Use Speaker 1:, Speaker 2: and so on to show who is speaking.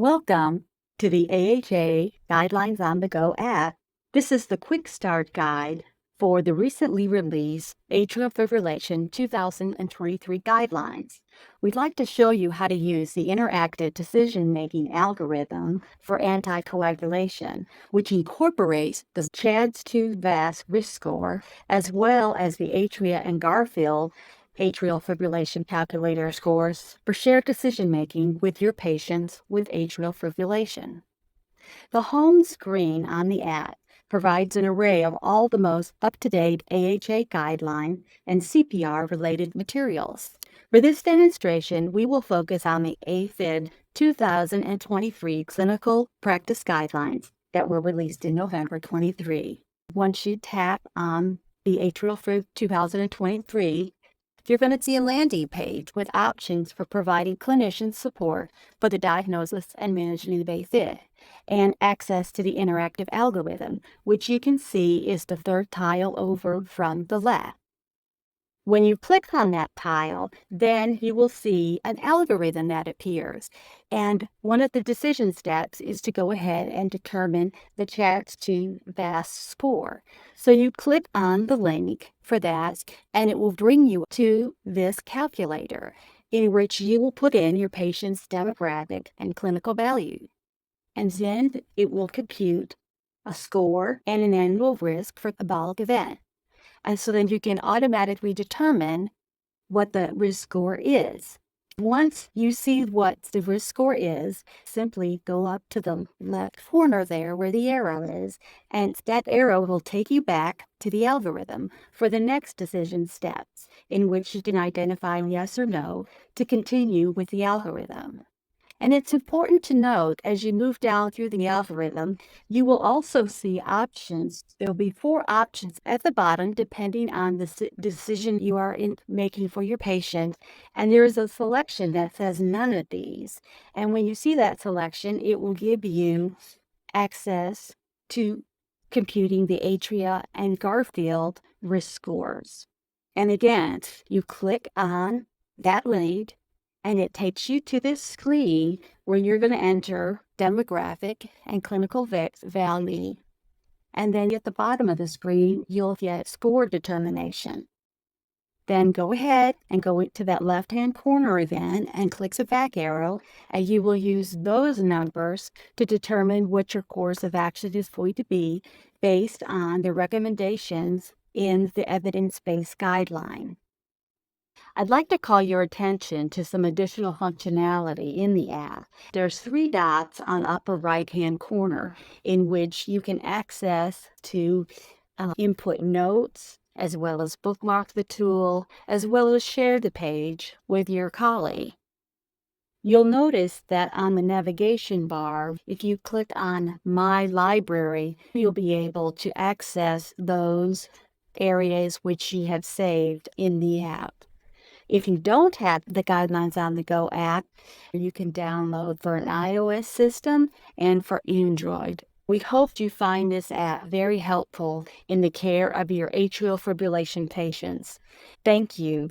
Speaker 1: Welcome to the AHA Guidelines on the Go app. This is the quick start guide for the recently released atrial fibrillation 2023 guidelines. We'd like to show you how to use the interactive decision-making algorithm for anticoagulation, which incorporates the CHA2DS risk score as well as the ATRIA and Garfield atrial fibrillation calculator scores for shared decision-making with your patients with atrial fibrillation. The home screen on the app provides an array of all the most up-to-date AHA guideline and CPR-related materials. For this demonstration, we will focus on the AFib 2023 clinical practice guidelines that were released in November 23. Once you tap on the Atrial Fib 2023, you're going to see a landing page with options for providing clinician support for the diagnosis and management of AFib, and access to the interactive algorithm, which you can see is the third tile over from the left. When you click on that tile, then you will see an algorithm that appears. And one of the decision steps is to go ahead and determine the CHA2DS score. So you click on the link for that, and it will bring you to this calculator in which you will put in your patient's demographic and clinical value. And then it will compute a score and an annual risk for a embolic event. And so then you can automatically determine what the risk score is. Once you see what the risk score is, simply go up to the left corner there where the arrow is, and that arrow will take you back to the algorithm for the next decision steps, in which you can identify yes or no to continue with the algorithm. And it's important to note, as you move down through the algorithm, you will also see options. There'll be 4 options at the bottom, depending on the decision you are making for your patient. And there is a selection that says none of these. And when you see that selection, it will give you access to computing the ATRIA and Garfield risk scores. And again, you click on that link, and it takes you to this screen where you're going to enter demographic and clinical value. And then at the bottom of the screen, you'll get score determination. Then go ahead and go into that left-hand corner again and click the back arrow, and you will use those numbers to determine what your course of action is going to be based on the recommendations in the evidence-based guideline. I'd like to call your attention to some additional functionality in the app. There's 3 dots on the upper right-hand corner in which you can access to input notes, as well as bookmark the tool, as well as share the page with your colleague. You'll notice that on the navigation bar, if you click on My Library, you'll be able to access those areas which you have saved in the app. If you don't have the Guidelines on the Go app, you can download for an iOS system and for Android. We hope you find this app very helpful in the care of your atrial fibrillation patients. Thank you.